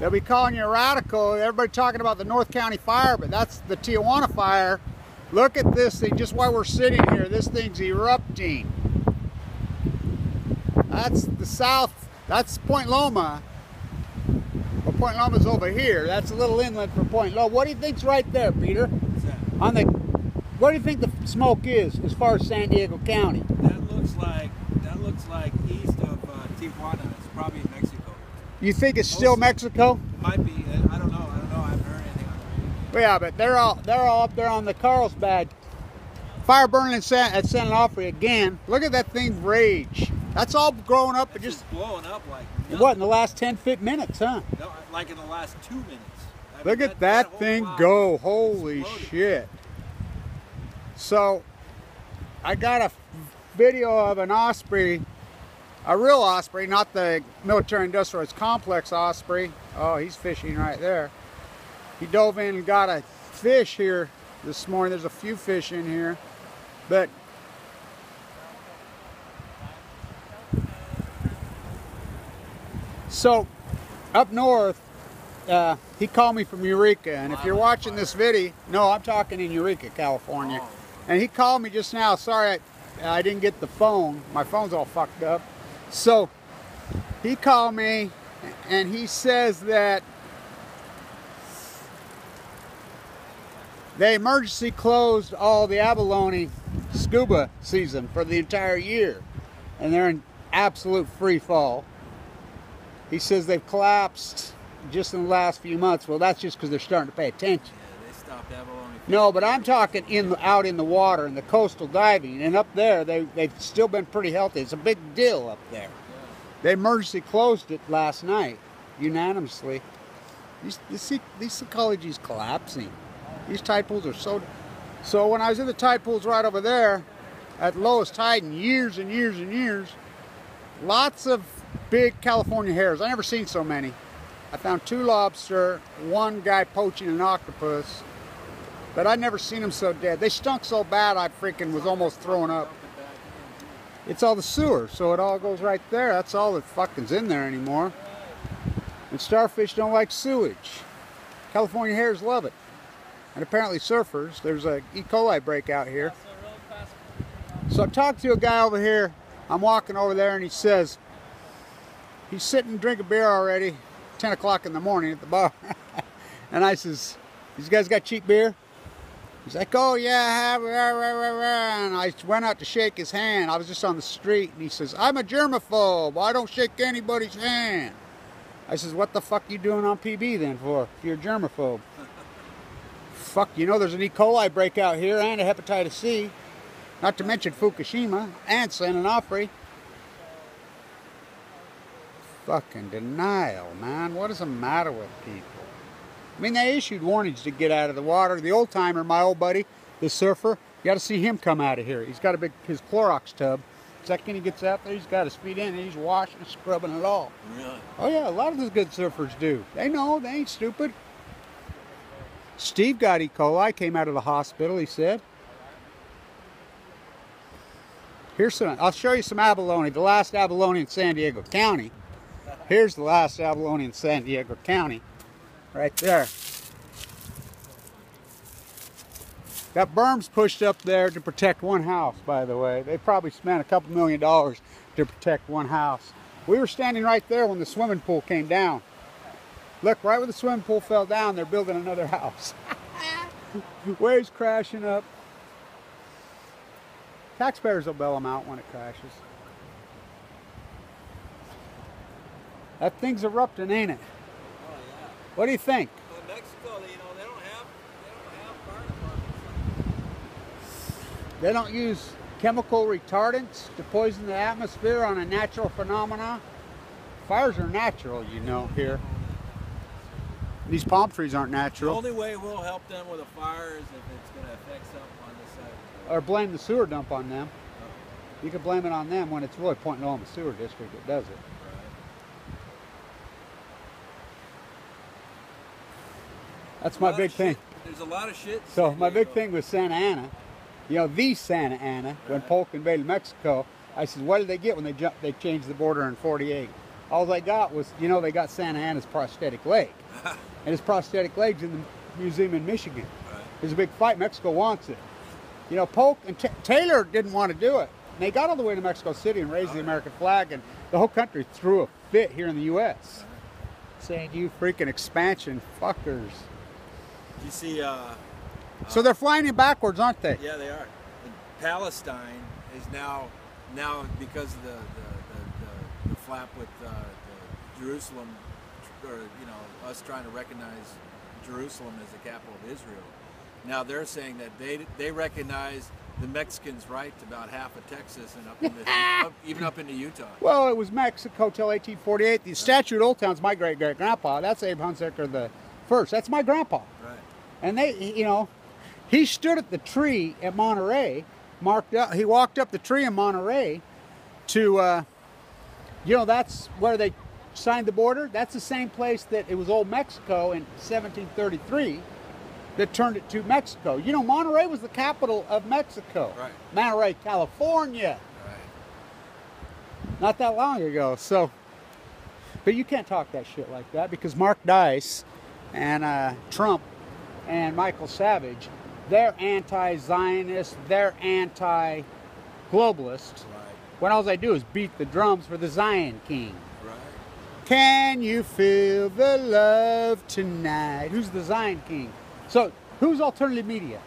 They'll be calling you a radical. Everybody talking about the North County fire, but that's the Tijuana fire. Look at this thing, just while we're sitting here, this thing's erupting. That's the south, that's Point Loma. Well, Point Loma's over here. That's a little inlet from Point Loma. What do you think's right there, Peter? On the, what do you think the smoke is as far as San Diego County? That looks like east of Tijuana. It's probably Mexico. You think it's still Mexico? It might be. I don't know. I haven't heard anything on the radio. Yeah, but they're all up there on the Carlsbad. Fire burning at San Onofre again. Look at that thing rage. That's all growing up and just blowing up like nothing. What, in the last 10 minutes, huh? No, like in the last 2 minutes. Look at that thing go. Holy shit. So, I got a video of an osprey, a real osprey, not the military industrial complex osprey. Oh, he's fishing right there. He dove in and got a fish here this morning. There's a few fish in here. But so up north, he called me from Eureka, and if you're watching this video, no, I'm talking in Eureka, California, and he called me just now. Sorry, I didn't get the phone. My phone's all fucked up. So he called me, and he says that they emergency closed all the abalone scuba season for the entire year, and they're in absolute free fall. He says they've collapsed just in the last few months. Well, that's just because they're starting to pay attention. Yeah, they stopped abalone. No, but I'm talking out in the water, in the coastal diving, and up there they've still been pretty healthy. It's a big deal up there. Yeah. They emergency closed it last night, unanimously. These ecology's collapsing. These tide pools are so when I was in the tide pools right over there, at lowest tide in years and years and years, lots of big California hares. I never seen so many. I found 2 lobster, 1 guy poaching an octopus, but I'd never seen them so dead. They stunk so bad I freaking was almost throwing up. It's all the sewer, so it all goes right there. That's all that fucking's in there anymore. And starfish don't like sewage. California hares love it. And apparently surfers. There's a E. coli breakout here. So I talked to a guy over here. I'm walking over there, and he says, he's sitting drinking beer already, 10 o'clock in the morning at the bar. And I says, these guys got cheap beer? He's like, oh yeah, I have. And I went out to shake his hand. I was just on the street, and he says, I'm a germaphobe. I don't shake anybody's hand. I says, what the fuck you doing on PB then for, if you're a germaphobe? Fuck, you know there's an E. coli breakout here and a hepatitis C. Not to mention Fukushima and San Onofre. Fucking denial, man. What is the matter with people? I mean, they issued warnings to get out of the water. The old timer, my old buddy, the surfer, you got to see him come out of here. He's got his Clorox tub. The second he gets out there, he's got his feet in and he's washing and scrubbing it all. Really? Oh yeah, a lot of the good surfers do. They know, they ain't stupid. Steve got E. coli, came out of the hospital, he said. Here's some, I'll show you some abalone, the last abalone in San Diego County. Here's the last abalone in San Diego County, right there. Got berms pushed up there to protect one house, by the way. They probably spent a couple $1 million to protect one house. We were standing right there when the swimming pool came down. Look, right where the swimming pool fell down, they're building another house. Waves crashing up. Taxpayers will bail them out when it crashes. That thing's erupting, ain't it? Oh yeah. What do you think? Well, in Mexico, you know, they don't have fire departments. They don't use chemical retardants to poison the atmosphere on a natural phenomena. Fires are natural, you know, here. These palm trees aren't natural. The only way we'll help them with a fire is if it's going to affect something on this side. Or blame the sewer dump on them. You can blame it on them when it's really Point Loma Sewer District that does it. That's my big thing. There's a lot of shit. So my big thing was Santa Ana. You know, the Santa Ana, when Polk invaded Mexico, I said, what did they get when they changed the border in '48? All they got was, you know, they got Santa Ana's prosthetic leg. And his prosthetic leg's in the museum in Michigan. Right. There's a big fight. Mexico wants it. You know, Polk and Taylor didn't want to do it. And they got all the way to Mexico City and raised the American flag, and the whole country threw a fit here in the U.S. saying, you freaking expansion fuckers. You see... so they're flying in backwards, aren't they? Yeah, they are. And Palestine is now because of the flap with Jerusalem, or you know, us trying to recognize Jerusalem as the capital of Israel. Now they're saying that they recognize the Mexicans' right to about half of Texas and up into, even up into Utah. Well, it was Mexico till 1848. The statue at Old Town's my great-great-grandpa. That's Abe Hunsaker the first. That's my grandpa. Right. And they, you know, he stood at the tree at Monterey, marked up. He walked up the tree in Monterey to, you know, that's where they signed the border. That's the same place that it was Old Mexico in 1733 that turned it to Mexico. You know, Monterey was the capital of Mexico. Right. Monterey, California. Right. Not that long ago. So, but you can't talk that shit like that because Mark Dice and Trump and Michael Savage, they're anti-Zionist, they're anti-globalist. Right. When all they do is beat the drums for the Zion King. Right. Can you feel the love tonight? Who's the Zion King? So, who's alternative media?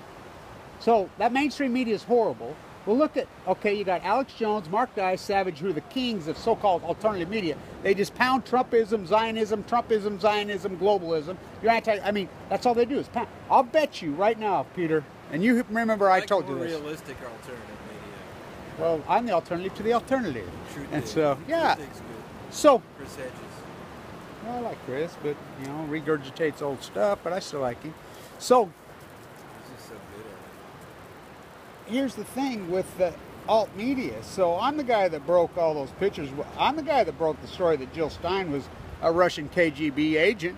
So, that mainstream media is horrible. Well, look at, okay, you got Alex Jones, Mark Dice, Savage, who are the kings of so-called alternative media. They just pound Trumpism, Zionism, globalism. You're I mean, that's all they do is pound. I'll bet you right now, Peter, and you remember I told you this. Realistic alternative media. Well, I'm the alternative to the alternative. Truth and is. so, yeah. Truth is good. So, Chris Hedges. well, I like Chris, but, you know, regurgitates old stuff, but I still like him. So, He's just so good at it. here's the thing with the alt media. So I'm the guy that broke all those pictures. I'm the guy that broke the story that Jill Stein was a Russian KGB agent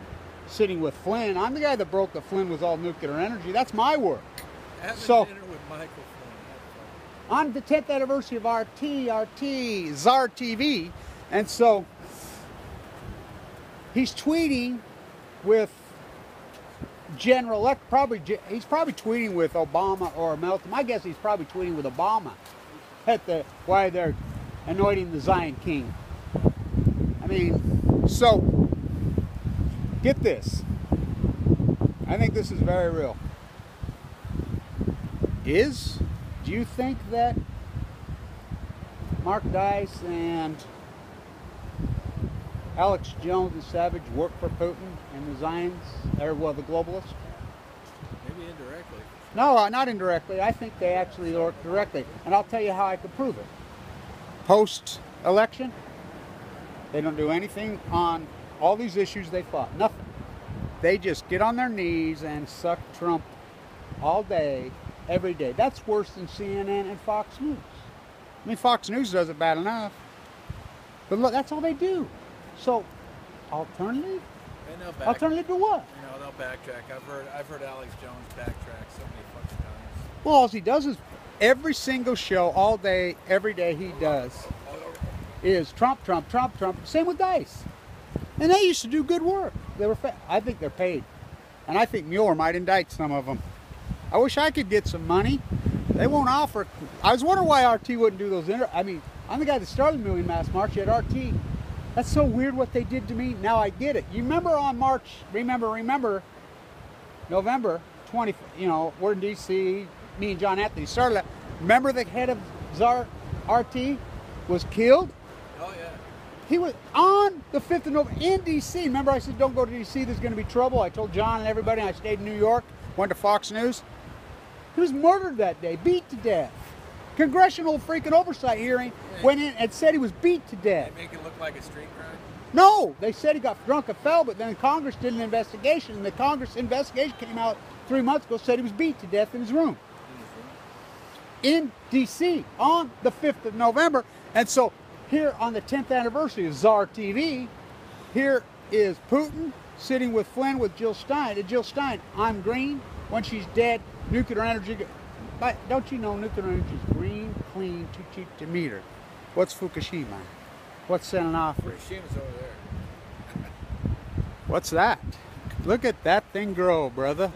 sitting with Flynn. I'm the guy that broke that Flynn was all nuclear energy. That's my work. Having So- dinner with Michael Flynn. On the 10th anniversary of RT, Czar TV, and so he's tweeting with General, he's probably tweeting with Obama or Melton. My guess he's probably tweeting with Obama at why they're anointing the Zion King. I mean, so get this. I think this is very real. Do you think that Mark Dice and Alex Jones and Savage work for Putin and the Zions, or well, the globalists? Maybe indirectly. No, not indirectly. I think they actually work directly. And I'll tell you how I could prove it. Post-election, they don't do anything on all these issues they fought. Nothing. They just get on their knees and suck Trump all day, every day. That's worse than CNN and Fox News. I mean, Fox News does it bad enough. But look, that's all they do. So, alternative? And they'll back, Alternative to what? you know, they'll backtrack. I've heard Alex Jones backtrack so many fucking times. Well, all he does is every single show, all day, every day he does is Trump. Same with Dice. And they used to do good work. They were, I think they're paid. And I think Mueller might indict some of them. I wish I could get some money. They won't offer. I was wondering why RT wouldn't do those. I mean, I'm the guy that started the Million Mass March at RT. That's so weird what they did to me. Now I get it. You remember on March, remember, November 20, you know, we're in D.C., me and John Anthony started that. Remember the head of Czar RT was killed? Oh, yeah. He was on the 5th of November in D.C. Remember I said, don't go to D.C., there's going to be trouble. I told John and everybody, I stayed in New York, went to Fox News. He was murdered that day, beat to death. Congressional freaking oversight hearing went in and said he was beat to death. They make it look like a street crime? No, they said he got drunk and fell, but then Congress did an investigation, and the Congress investigation came out 3 months ago, said he was beat to death in his room. In D.C. on the 5th of November. And so here on the 10th anniversary of Czar TV, here is Putin sitting with Flynn with Jill Stein. And Jill Stein, I'm green. When she's dead, nuclear energy. But don't you know nuclear energy is green, clean, too cheap to meter? What's Fukushima? What's sending off? Fukushima's over there. What's that? Look at that thing grow, brother.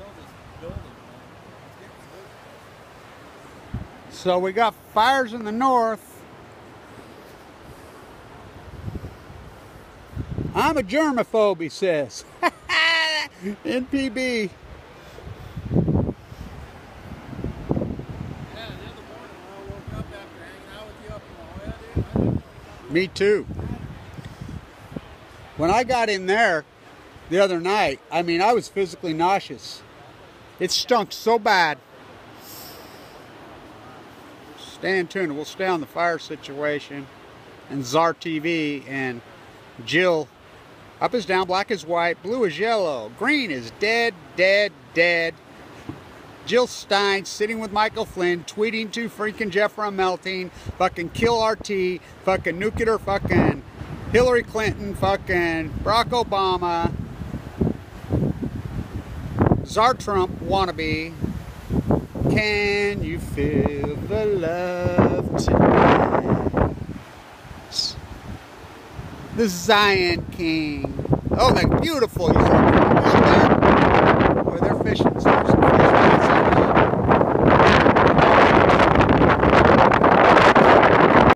So we got fires in the north. I'm a germaphobe, he says. NPB. Me too. When I got in there the other night, I mean, I was physically nauseous. It stunk so bad. Stay tuned. We'll stay on the fire situation and Czar TV and Jill. Up is down, black is white, blue is yellow, green is dead, dead, dead. Jill Stein sitting with Michael Flynn, tweeting to freaking Jeffrey Melting, fucking kill RT, fucking nuclear, fucking Hillary Clinton, fucking Barack Obama, Czar Trump wannabe. Can you feel the love tonight? The Zion King. Oh, that beautiful yellow. Where they're fishing.